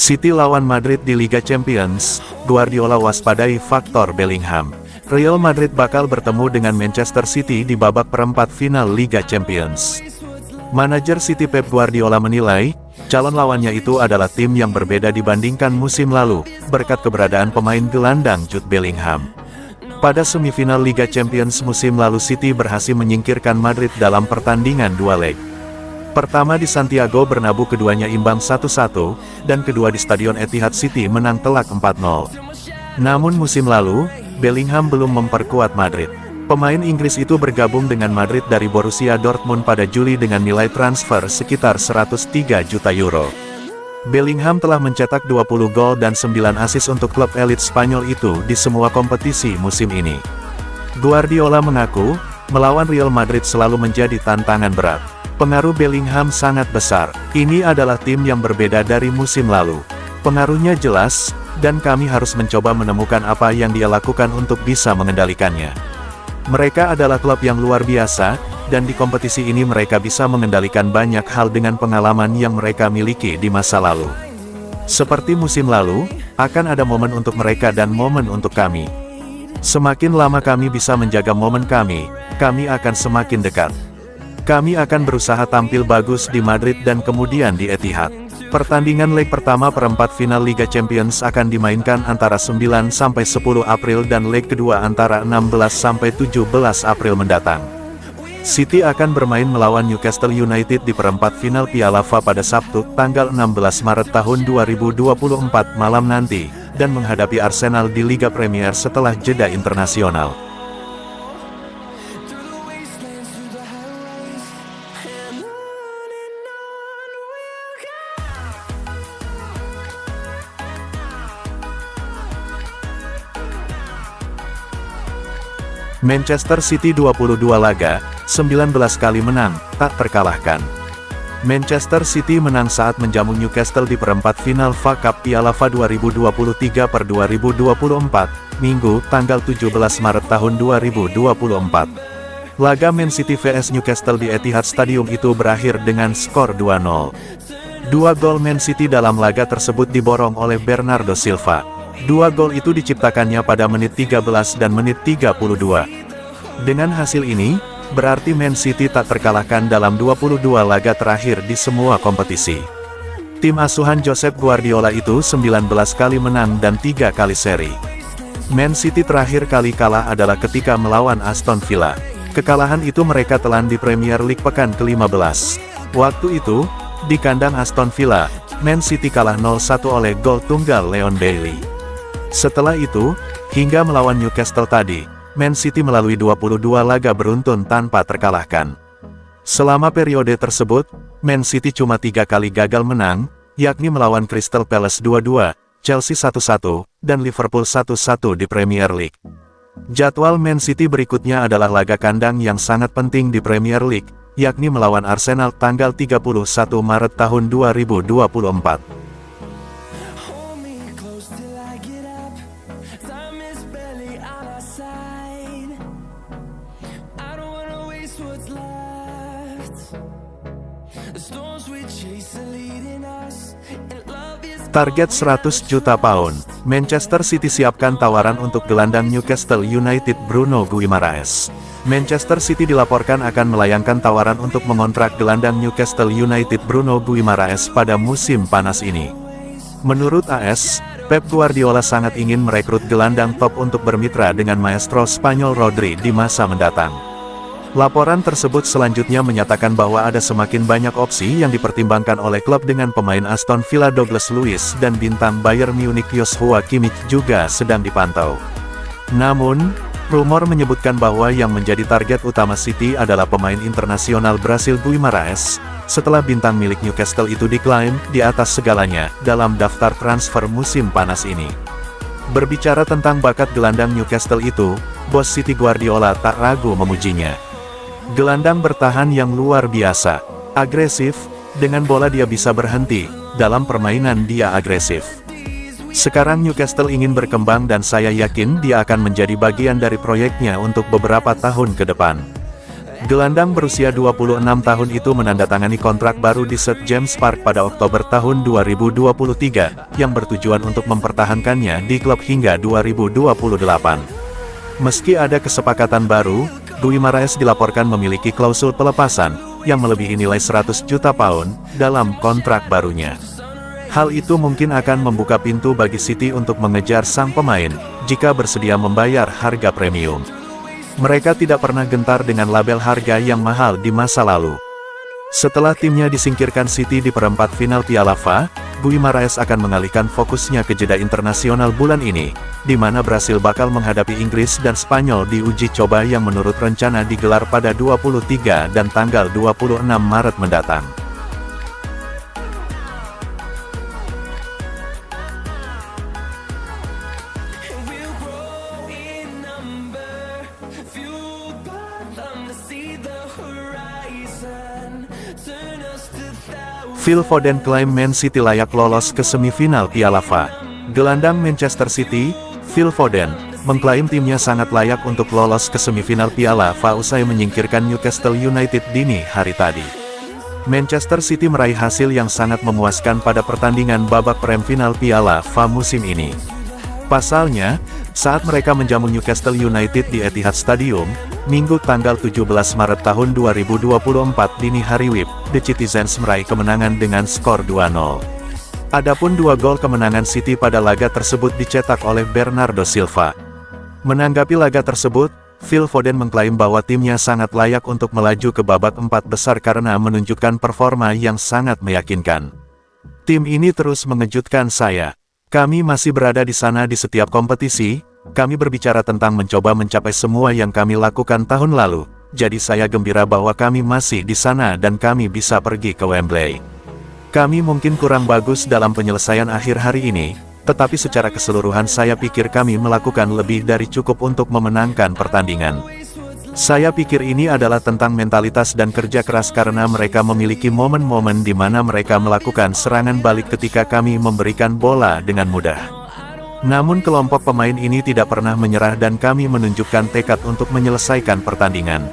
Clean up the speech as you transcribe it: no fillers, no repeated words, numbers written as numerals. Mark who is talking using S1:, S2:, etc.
S1: City lawan Madrid di Liga Champions, Guardiola waspadai faktor Bellingham. Real Madrid bakal bertemu dengan Manchester City di babak perempat final Liga Champions. Manajer City Pep Guardiola menilai, calon lawannya itu adalah tim yang berbeda dibandingkan musim lalu, berkat keberadaan pemain gelandang Jude Bellingham. Pada semifinal Liga Champions musim lalu City berhasil menyingkirkan Madrid dalam pertandingan dua leg. Pertama di Santiago Bernabeu keduanya imbang 1-1, dan kedua di Stadion Etihad City menang telak 4-0. Namun musim lalu, Bellingham belum memperkuat Madrid. Pemain Inggris itu bergabung dengan Madrid dari Borussia Dortmund pada Juli dengan nilai transfer sekitar 103 juta euro. Bellingham telah mencetak 20 gol dan 9 assist untuk klub elit Spanyol itu di semua kompetisi musim ini. Guardiola mengaku, melawan Real Madrid selalu menjadi tantangan berat. Pengaruh Bellingham sangat besar. Ini adalah tim yang berbeda dari musim lalu. Pengaruhnya jelas, dan kami harus mencoba menemukan apa yang dia lakukan untuk bisa mengendalikannya. Mereka adalah klub yang luar biasa, dan di kompetisi ini mereka bisa mengendalikan banyak hal dengan pengalaman yang mereka miliki di masa lalu. Seperti musim lalu, akan ada momen untuk mereka dan momen untuk kami. Semakin lama kami bisa menjaga momen kami akan semakin dekat. Kami akan berusaha tampil bagus di Madrid dan kemudian di Etihad. Pertandingan leg pertama perempat final Liga Champions akan dimainkan antara 9-10 April dan leg kedua antara 16-17 April mendatang. City akan bermain melawan Newcastle United di perempat final Piala FA pada Sabtu, tanggal 16 Maret tahun 2024 malam nanti, dan menghadapi Arsenal di Liga Premier setelah jeda internasional. Manchester City 22 laga, 19 kali menang, tak terkalahkan. Manchester City menang saat menjamu Newcastle di perempat final FA Cup Piala FA 2023 per 2024, Minggu, tanggal 17 Maret tahun 2024. Laga Man City vs Newcastle di Etihad Stadium itu berakhir dengan skor 2-0. Dua gol Man City dalam laga tersebut diborong oleh Bernardo Silva. Dua gol itu diciptakannya pada menit 13 dan menit 32. Dengan hasil ini, berarti Man City tak terkalahkan dalam 22 laga terakhir di semua kompetisi. Tim asuhan Josep Guardiola itu 19 kali menang dan 3 kali seri. Man City terakhir kali kalah adalah ketika melawan Aston Villa. Kekalahan itu mereka telan di Premier League pekan ke-15. Waktu itu, di kandang Aston Villa, Man City kalah 0-1 oleh gol tunggal Leon Bailey. Setelah itu, hingga melawan Newcastle tadi, Man City melalui 22 laga beruntun tanpa terkalahkan. Selama periode tersebut, Man City cuma 3 kali gagal menang, yakni melawan Crystal Palace 2-2, Chelsea 1-1, dan Liverpool 1-1 di Premier League. Jadwal Man City berikutnya adalah laga kandang yang sangat penting di Premier League, yakni melawan Arsenal tanggal 31 Maret tahun 2024. Target 100 juta pound, Manchester City siapkan tawaran untuk gelandang Newcastle United Bruno Guimaraes. Manchester City dilaporkan akan melayangkan tawaran untuk mengontrak gelandang Newcastle United Bruno Guimaraes pada musim panas ini. Menurut AS, Pep Guardiola sangat ingin merekrut gelandang top untuk bermitra dengan maestro Spanyol Rodri di masa mendatang. Laporan tersebut selanjutnya menyatakan bahwa ada semakin banyak opsi yang dipertimbangkan oleh klub dengan pemain Aston Villa Douglas Luiz dan bintang Bayern Munich Joshua Kimmich juga sedang dipantau. Namun, rumor menyebutkan bahwa yang menjadi target utama City adalah pemain internasional Brasil Guimaraes, setelah bintang milik Newcastle itu diklaim di atas segalanya dalam daftar transfer musim panas ini. Berbicara tentang bakat gelandang Newcastle itu, bos City Guardiola tak ragu memujinya. Gelandang bertahan yang luar biasa, agresif, dengan bola dia bisa berhenti, dalam permainan dia agresif. Sekarang Newcastle ingin berkembang dan saya yakin dia akan menjadi bagian dari proyeknya untuk beberapa tahun ke depan. Gelandang berusia 26 tahun itu menandatangani kontrak baru di St. James Park pada Oktober tahun 2023, yang bertujuan untuk mempertahankannya di klub hingga 2028. Meski ada kesepakatan baru, Guimaraes dilaporkan memiliki klausul pelepasan, yang melebihi nilai 100 juta pound, dalam kontrak barunya. Hal itu mungkin akan membuka pintu bagi City untuk mengejar sang pemain, jika bersedia membayar harga premium. Mereka tidak pernah gentar dengan label harga yang mahal di masa lalu. Setelah timnya disingkirkan City di perempat final Piala FA, Guimaraes akan mengalihkan fokusnya ke jeda internasional bulan ini, di mana Brasil bakal menghadapi Inggris dan Spanyol di uji coba yang menurut rencana digelar pada 23 dan tanggal 26 Maret mendatang. Phil Foden klaim Man City layak lolos ke semifinal Piala FA. Gelandang Manchester City, Phil Foden, mengklaim timnya sangat layak untuk lolos ke semifinal Piala FA usai menyingkirkan Newcastle United dini hari tadi. Manchester City meraih hasil yang sangat memuaskan pada pertandingan babak peremfinal Piala FA musim ini. Pasalnya, saat mereka menjamu Newcastle United di Etihad Stadium, Minggu tanggal 17 Maret tahun 2024 dini hari WIB, The Citizens meraih kemenangan dengan skor 2-0. Adapun 2 gol kemenangan City pada laga tersebut dicetak oleh Bernardo Silva. Menanggapi laga tersebut, Phil Foden mengklaim bahwa timnya sangat layak untuk melaju ke babak 4 besar karena menunjukkan performa yang sangat meyakinkan. Tim ini terus mengejutkan saya. Kami masih berada di sana di setiap kompetisi. Kami berbicara tentang mencoba mencapai semua yang kami lakukan tahun lalu, jadi saya gembira bahwa kami masih di sana dan kami bisa pergi ke Wembley. Kami mungkin kurang bagus dalam penyelesaian akhir hari ini, tetapi secara keseluruhan saya pikir kami melakukan lebih dari cukup untuk memenangkan pertandingan. Saya pikir ini adalah tentang mentalitas dan kerja keras karena mereka memiliki momen-momen di mana mereka melakukan serangan balik ketika kami memberikan bola dengan mudah. Namun kelompok pemain ini tidak pernah menyerah dan kami menunjukkan tekad untuk menyelesaikan pertandingan.